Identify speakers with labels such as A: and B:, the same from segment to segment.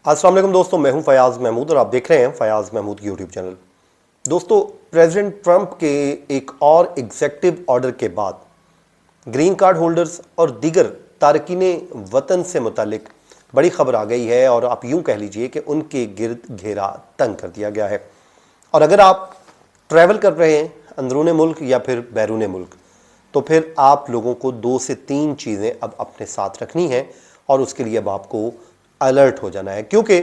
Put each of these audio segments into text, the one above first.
A: अस्सलाम वालेकुम दोस्तों, मैं हूं फयाज महमूद और आप देख रहे हैं फयाज महमूद यूट्यूब चैनल। दोस्तों, प्रेसिडेंट ट्रंप के एक और एग्जेक्टिव ऑर्डर के बाद ग्रीन कार्ड होल्डर्स और दीगर तारकीने वतन से मुतालिक बड़ी खबर आ गई है और आप यूं कह लीजिए कि उनके गिर्द घेरा तंग कर दिया गया है। और अगर आप ट्रैवल कर रहे हैं अंदरून मुल्क या फिर बैरून मुल्क, तो फिर आप लोगों को 2 से 3 चीज़ें अब अपने साथ रखनी है और उसके लिए अब आपको अलर्ट हो जाना है, क्योंकि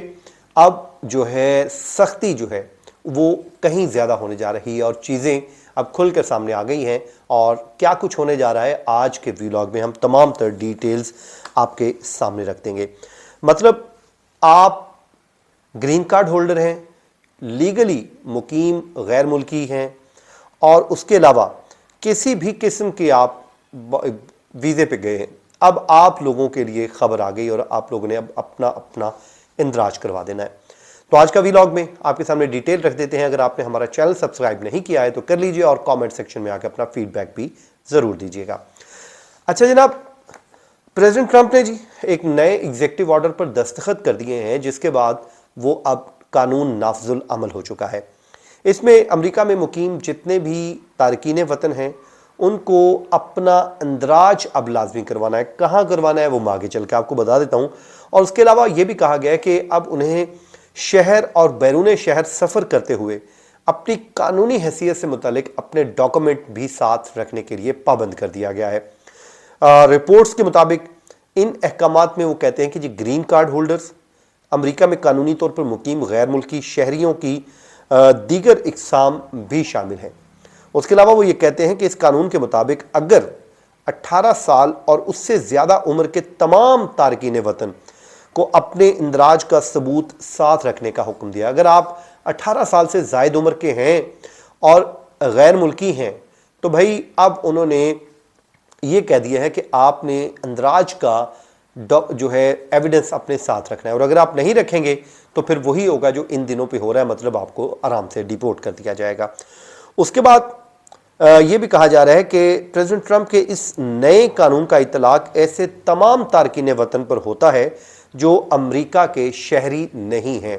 A: अब जो है सख्ती जो है वो कहीं ज़्यादा होने जा रही है और चीज़ें अब खुल कर सामने आ गई हैं। और क्या कुछ होने जा रहा है आज के व्लॉग में हम तमाम तर डिटेल्स आपके सामने रख देंगे। मतलब आप ग्रीन कार्ड होल्डर हैं, लीगली मुकीम गैर मुल्की हैं और उसके अलावा किसी भी किस्म के आप वीज़े पे गए हैं, अब आप लोगों के लिए खबर आ गई और आप लोगों ने अब अपना अपना इंदराज करवा देना है। तो आज का व्लॉग में आपके सामने डिटेल रख देते हैं। अगर आपने हमारा चैनल सब्सक्राइब नहीं किया है तो कर लीजिए और कमेंट सेक्शन में आकर अपना फीडबैक भी ज़रूर दीजिएगा। अच्छा जनाब, प्रेसिडेंट ट्रंप ने जी एक नए एग्जीक्यूटिव ऑर्डर पर दस्तखत कर दिए हैं, जिसके बाद वो अब कानून नाफजुल अमल हो चुका है। इसमें अमेरिका में मुकीम जितने भी तारकीन वतन हैं उनको अपना इंदराज अब लाजमी करवाना है। कहाँ करवाना है वो मैं आगे चल के आपको बता देता हूँ। और उसके अलावा ये भी कहा गया है कि अब उन्हें शहर और बैरून शहर सफ़र करते हुए अपनी कानूनी हैसियत से मुतालिक अपने डॉक्यूमेंट भी साथ रखने के लिए पाबंद कर दिया गया है। रिपोर्ट्स के मुताबिक इन अहकामात में वो कहते हैं कि जी ग्रीन कार्ड होल्डर्स, अमेरिका में कानूनी तौर पर मुकीम गैर मुल्की शहरियों की दीगर इकसाम भी शामिल हैं। उसके अलावा वो ये कहते हैं कि इस कानून के मुताबिक अगर 18 साल और उससे ज़्यादा उम्र के तमाम तारकीन वतन को अपने इंदराज का सबूत साथ रखने का हुक्म दिया। अगर आप 18 साल से ज़ायद उम्र के हैं और गैर मुल्की हैं तो भाई अब उन्होंने ये कह दिया है कि आपने इंदराज का जो है एविडेंस अपने साथ रखना है। और अगर आप नहीं रखेंगे तो फिर वही होगा जो इन दिनों पे हो रहा है, मतलब आपको आराम से डिपोर्ट कर दिया जाएगा। उसके बाद ये भी कहा जा रहा है कि प्रेसिडेंट ट्रंप के इस नए कानून का इतलाक ऐसे तमाम तारकीन वतन पर होता है जो अमेरिका के शहरी नहीं हैं,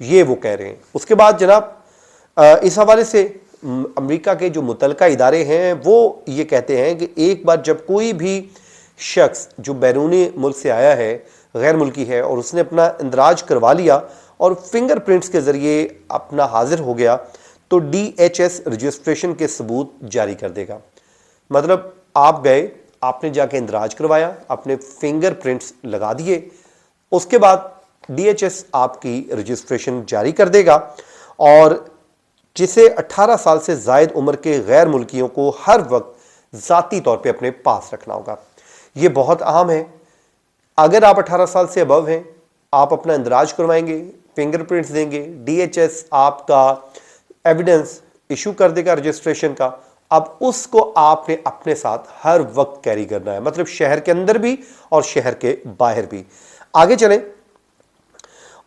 A: ये वो कह रहे हैं। उसके बाद जनाब इस हवाले से अमेरिका के जो मुतलका इदारे हैं वो ये कहते हैं कि एक बार जब कोई भी शख्स जो बैरूनी मुल्क से आया है, गैर मुल्की है, और उसने अपना इंदराज करवा लिया और फिंगरप्रिंट्स के ज़रिए अपना हाजिर हो गया तो DHS रजिस्ट्रेशन के सबूत जारी कर देगा। मतलब आप गए, आपने जाके इंदराज करवाया, अपने फिंगरप्रिंट्स लगा दिए, उसके बाद DHS आपकी रजिस्ट्रेशन जारी कर देगा और जिसे 18 साल से ज़ायद उम्र के गैर मुल्कियों को हर वक्त ज़ाती तौर पे अपने पास रखना होगा। ये बहुत अहम है। अगर आप 18 साल से अबव हैं, आप अपना इंदराज करवाएंगे, फिंगरप्रिंट्स देंगे, DHS आपका एविडेंस इशू कर देगा रजिस्ट्रेशन का। अब उसको आपने अपने साथ हर वक्त कैरी करना है, मतलब शहर के अंदर भी और शहर के बाहर भी। आगे चलें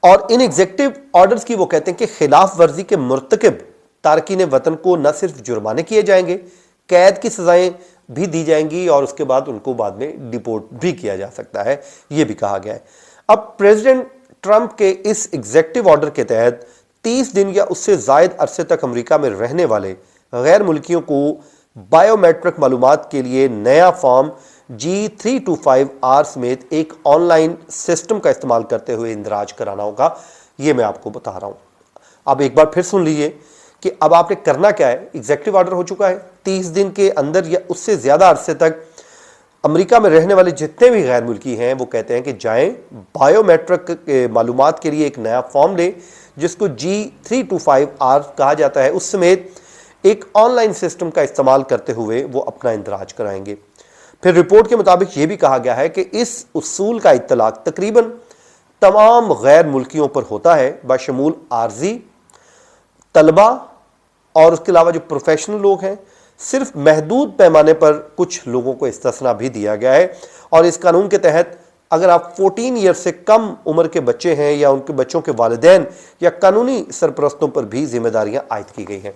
A: और इन एग्जीक्यूटिव ऑर्डर्स की वो कहते हैं कि खिलाफ वर्जी के मुर्तकिब तारकीन वतन को न सिर्फ जुर्माने किए जाएंगे, कैद की सजाएं भी दी जाएंगी और उसके बाद उनको बाद में डिपोर्ट भी किया जा सकता है, ये भी कहा गया है। अब प्रेसिडेंट ट्रंप के इस एग्जीक्यूटिव ऑर्डर के तहत 30 दिन या उससे ज़ायद अरसे तक अमेरिका में रहने वाले गैर मुल्कियों को बायोमेट्रिक मालूमात के लिए नया फॉर्म G325R समेत एक ऑनलाइन सिस्टम का इस्तेमाल करते हुए इंदराज कराना होगा। ये मैं आपको बता रहा हूँ। अब एक बार फिर सुन लीजिए कि अब आपने करना क्या है। एग्जीक्यूटिव ऑर्डर हो चुका है, 30 दिन के अंदर या उससे ज़्यादा अरसे तक अमेरिका में रहने वाले जितने भी गैर मुल्की हैं वो कहते हैं कि जाएं, बायोमेट्रिक मालूमात के लिए एक नया फॉर्म लें जिसको G325R कहा जाता है, उस समेत एक ऑनलाइन सिस्टम का इस्तेमाल करते हुए वो अपना इंदराज कराएंगे। फिर रिपोर्ट के मुताबिक ये भी कहा गया है कि इस उसूल का इत्तलाक तकरीबन तमाम गैर मुल्कियों पर होता है, बशमूल आर्जी, तलबा और उसके अलावा जो प्रोफेशनल लोग हैं। सिर्फ महदूद पैमाने पर कुछ लोगों को इस्तिस्ना भी दिया गया है। और इस कानून के तहत अगर आप 14 ईयर से कम उम्र के बच्चे हैं या उनके बच्चों के वालिदैन या कानूनी सरपरस्तों पर भी जिम्मेदारियां आयद की गई हैं।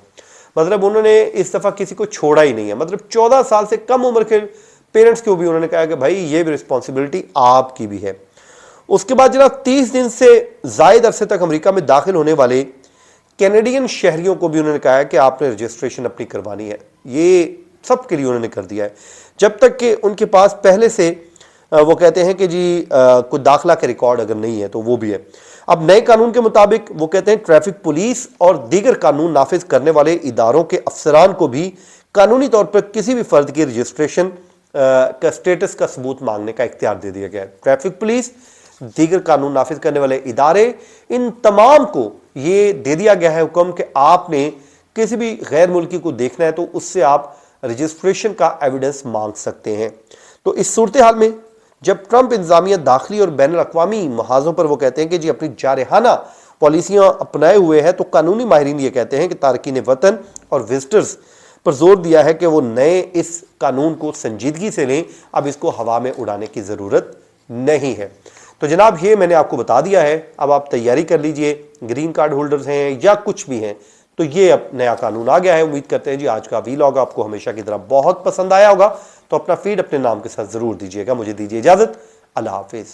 A: मतलब उन्होंने इस दफ़ा किसी को छोड़ा ही नहीं है। मतलब 14 साल से कम उम्र के पेरेंट्स को भी उन्होंने कहा कि भाई ये भी रिस्पॉन्सिबिलिटी आपकी भी है। उसके बाद जनाब 30 दिन से जायद अरसे तक अमेरिका में दाखिल होने वाले कैनेडियन शहरियों को भी उन्होंने कहा है कि आपने रजिस्ट्रेशन अपनी करवानी है। ये सब के लिए उन्होंने कर दिया है, जब तक कि उनके पास पहले से वो कहते हैं कि जी कोई दाखिला के रिकॉर्ड अगर नहीं है तो वो भी है। अब नए कानून के मुताबिक वो कहते हैं ट्रैफिक पुलिस और दीगर कानून नाफिज करने वाले इदारों के अफसरान को भी कानूनी तौर पर किसी भी फर्द की रजिस्ट्रेशन का स्टेटस का सबूत मांगने का इख्तियार दे दिया गया है। ट्रैफिक पुलिस, दीगर कानून नाफिज करने वाले इदारे, इन तमाम को ये दे दिया गया है हुक्म कि आपने किसी भी गैर मुल्की को देखना है तो उससे आप रजिस्ट्रेशन का एविडेंस मांग सकते हैं। तो इस सूरत हाल में जब ट्रंप इंतजामिया दाखिली और बैनुल अक़वामी महाजों पर वो कहते हैं कि जी अपनी जारहाना पॉलिसियां अपनाए हुए हैं, तो कानूनी माहिरीन ये कहते हैं कि तारकीन वतन और विजिटर्स पर जोर दिया है कि वो नए इस कानून को संजीदगी से लें, अब इसको हवा में उड़ाने की ज़रूरत नहीं है। तो जनाब ये मैंने आपको बता दिया है, अब आप तैयारी कर लीजिए, ग्रीन कार्ड होल्डर्स हैं या कुछ भी हैं तो ये अब नया कानून आ गया है। उम्मीद करते हैं जी आज का वीलॉग आपको हमेशा की तरह बहुत पसंद आया होगा। तो अपना फीड अपने नाम के साथ ज़रूर दीजिएगा। मुझे दीजिए इजाज़त, अल्लाह हाफिज़।